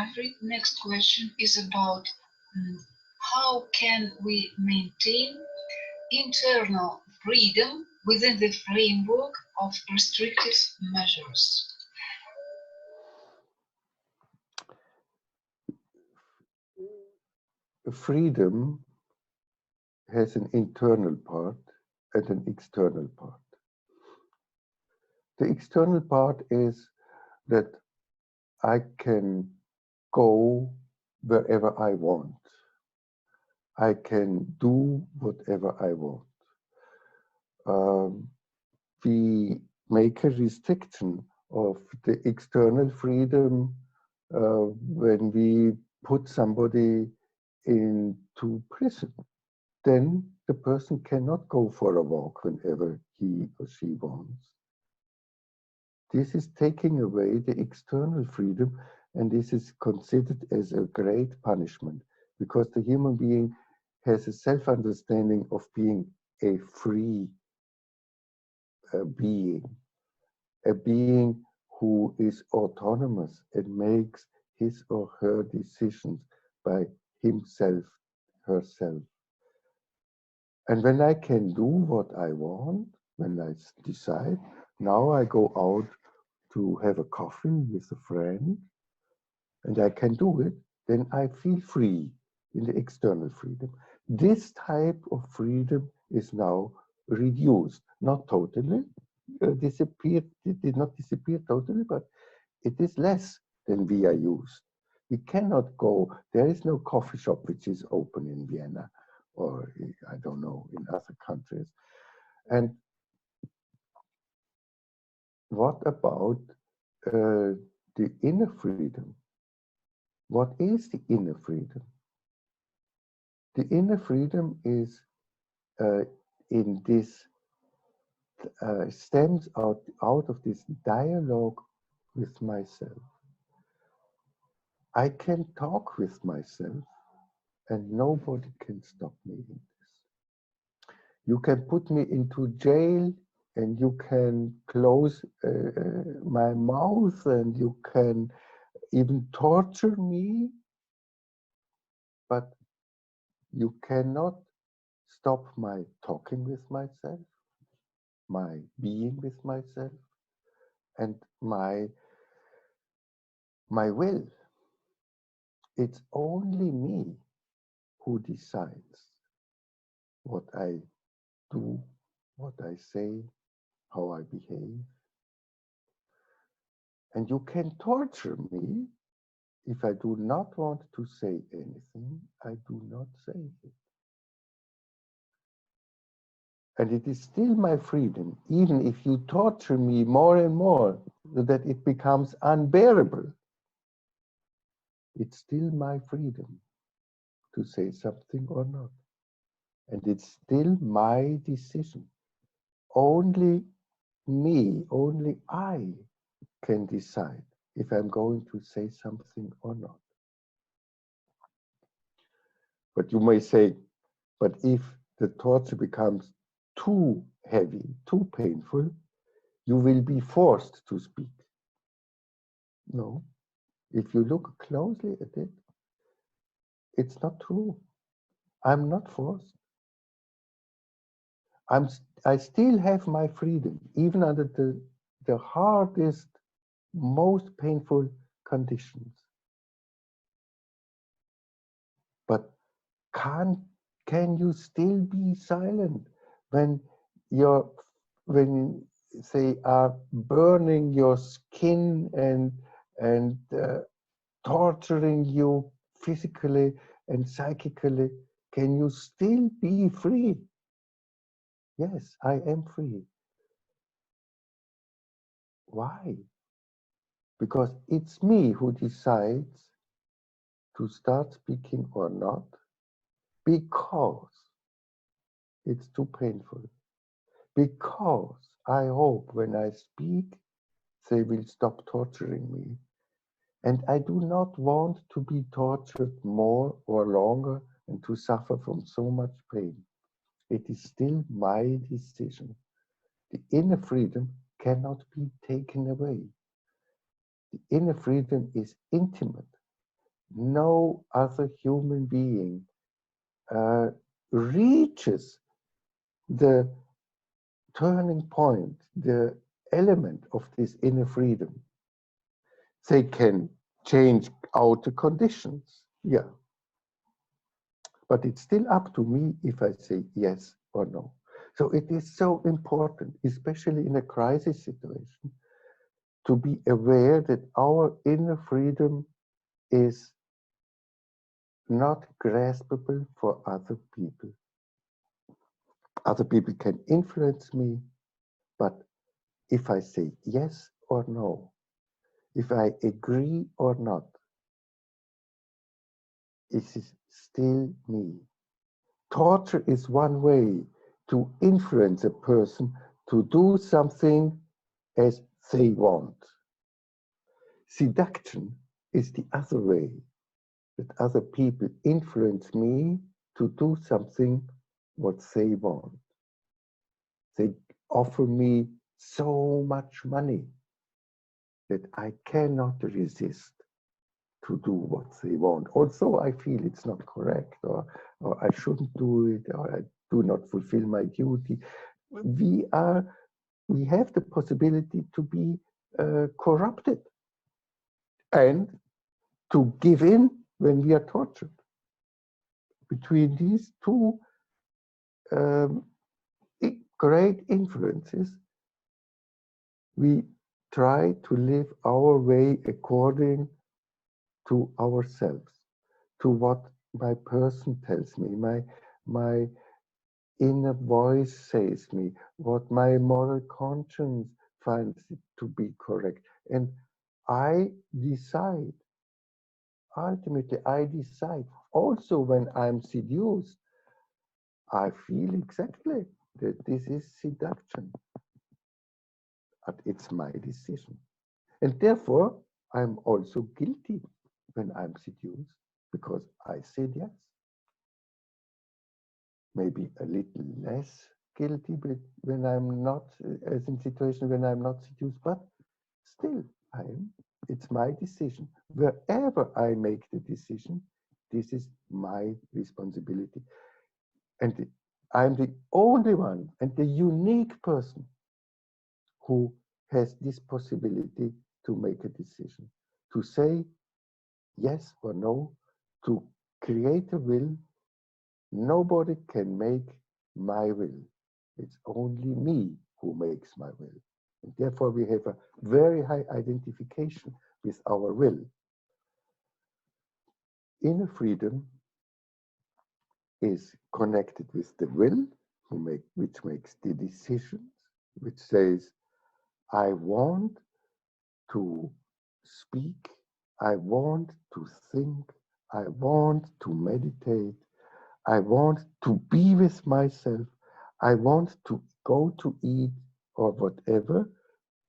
Alfried, next question is about how can we maintain internal freedom within the framework of restrictive measures? Freedom has an internal part and an external part. The external part is that I can go wherever I want. I can do whatever I want. We make a restriction of the external freedom when we put somebody into prison. Then the person cannot go for a walk whenever he or she wants. This is taking away the external freedom, and this is considered as a great punishment because the human being has a self-understanding of being a free being, a being who is autonomous and makes his or her decisions by himself, herself. And when I can do what I want, when I decide, now I go out to have a coffee with a friend, and I can do it, then I feel free in the external freedom. This type of freedom is now reduced, not totally disappeared, it did not disappear totally, but it is less than we are used. We cannot go, there is no coffee shop which is open in Vienna or I don't know, in other countries. And what about the inner freedom? What is the inner freedom? The inner freedom is in this, stems out of this dialogue with myself. I can talk with myself and nobody can stop me in this. You can put me into jail and you can close my mouth and you can even torture me, but you cannot stop my talking with myself, my being with myself, and my will. It's only me who decides what I do, what I say, how I behave. And you can torture me if I do not want to say anything, I do not say it. And it is still my freedom, even if you torture me more and more so that it becomes unbearable. It's still my freedom to say something or not. And it's still my decision. Only me, only I can decide if I'm going to say something or not. But you may say, but if the torture becomes too heavy, too painful, you will be forced to speak. No, if you look closely at it, it's not true. I'm not forced. I still have my freedom, even under the hardest, most painful conditions. But can you still be silent when you're when they are burning your skin and torturing you physically and psychically? Can you still be free? Yes, I am free. Why? Because it's me who decides to start speaking or not, because it's too painful. Because I hope when I speak, they will stop torturing me. And I do not want to be tortured more or longer and to suffer from so much pain. It is still my decision. The inner freedom cannot be taken away. The inner freedom is intimate. no other human being reaches the turning point, the element of this inner freedom. They can change outer conditions, yeah, but it's still up to me if I say yes or no. So it is so important, especially in a crisis situation, to be aware that our inner freedom is not graspable for other people. Other people can influence me, but if I say yes or no, if I agree or not, it is still me. Torture is one way to influence a person to do something as they want. Seduction is the other way, that other people influence me to do something what they want. They offer me so much money that I cannot resist to do what they want. Also, I feel it's not correct, or I shouldn't do it, or I do not fulfill my duty. We have the possibility to be corrupted and to give in when we are tortured. Between these two um, great influences, we try to live our way according to ourselves, to what my person tells me, my inner voice says me, what my moral conscience finds it to be correct. And I decide, ultimately, I decide. Also, when I'm seduced, I feel exactly that this is seduction, but it's my decision. And therefore, I'm also guilty when I'm seduced because I said yes. Maybe a little less guilty but when I'm not, as in situation when I'm not seduced, but still, it's my decision. Wherever I make the decision, this is my responsibility. And I'm the only one and the unique person who has this possibility to make a decision, to say yes or no, to create a will. Nobody can make my will. It's only me who makes my will. And therefore, we have a very high identification with our will. Inner freedom is connected with the will, which makes the decisions, which says, I want to speak, I want to think, I want to meditate, I want to be with myself, I want to go to eat or whatever.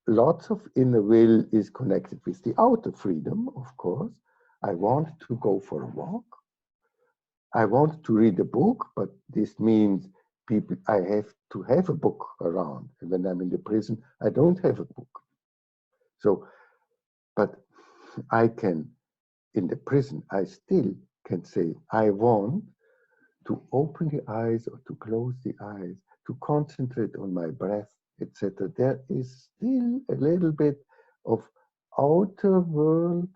Lots of inner will is connected with the outer freedom, of course. I want to go for a walk. I want to read a book, but this means I have to have a book around. And when I'm in the prison, I don't have a book. So, but I can, in the prison, I still can say, I want to open the eyes or to close the eyes, to concentrate on my breath, etc. There is still a little bit of outer world,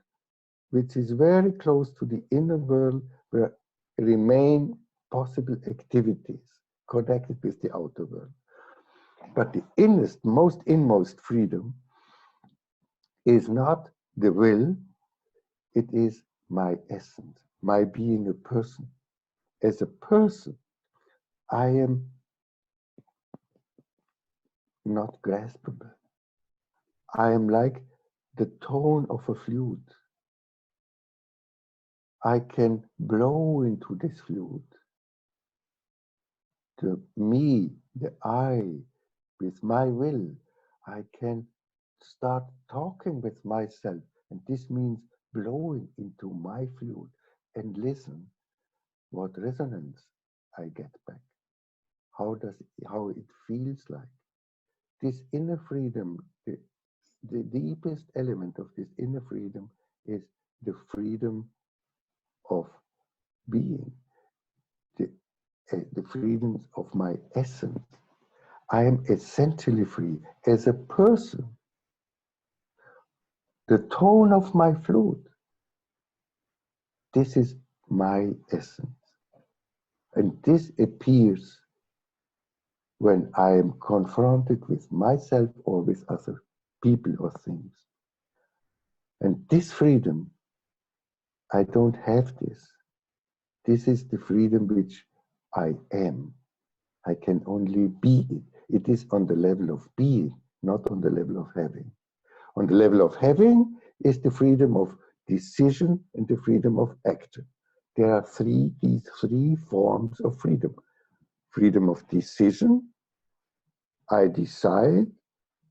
which is very close to the inner world, where remain possible activities connected with the outer world. But the most inmost freedom is not the will, it is my essence, my being a person. As a person, I am not graspable. I am like the tone of a flute. I can blow into this flute. The me, the I, with my will, I can start talking with myself. And this means blowing into my flute and listen what resonance I get back. How it feels like. This inner freedom, the deepest element of this inner freedom is the freedom of being, the freedom of my essence. I am essentially free as a person. The tone of my flute, this is my essence. And this appears when I am confronted with myself or with other people or things. And this freedom, I don't have this. This is the freedom which I am. I can only be it. It is on the level of being, not on the level of having. On the level of having is the freedom of decision and the freedom of action. There are these three forms of freedom. Freedom of decision, I decide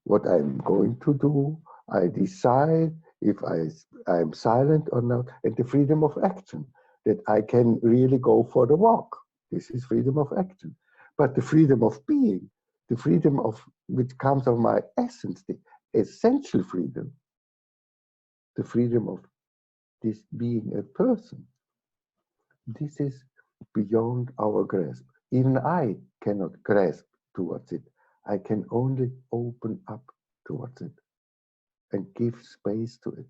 what I'm going to do. I decide if I'm silent or not. And the freedom of action, that I can really go for the walk. This is freedom of action. But the freedom of being, the freedom of which comes of my essence, the essential freedom, the freedom of this being a person, this is beyond our grasp. Even I cannot grasp towards it. I can only open up towards it and give space to it,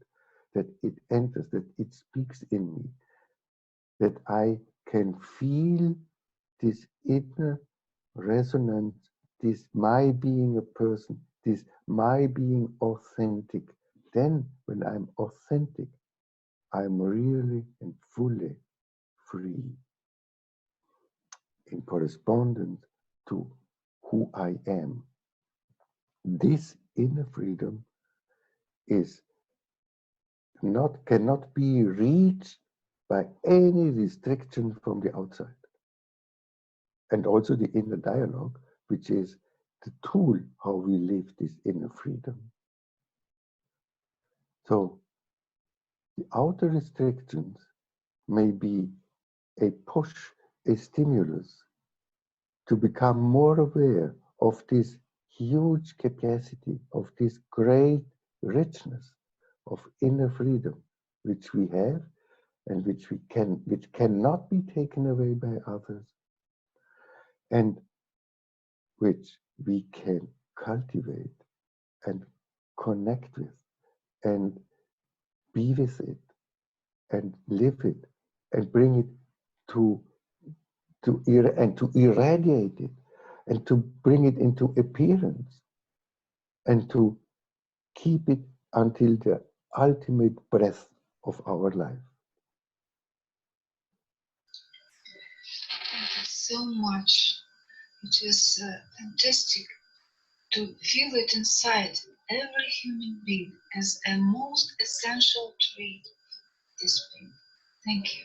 that it enters, that it speaks in me, that I can feel this inner resonance, this my being a person, this my being authentic. Then, when I'm authentic, I'm really and fully free in correspondence to who I am. This inner freedom is cannot be reached by any restriction from the outside. And also the inner dialogue, which is the tool how we live this inner freedom. So the outer restrictions may be a push, a stimulus to become more aware of this huge capacity, of this great richness of inner freedom, which we have and which cannot be taken away by others, and which we can cultivate and connect with and be with it and live it and bring it to irradiate it and to bring it into appearance and to keep it until the ultimate breath of our life. Thank you so much. It is fantastic to feel it inside every human being as a most essential trait of this being. Thank you.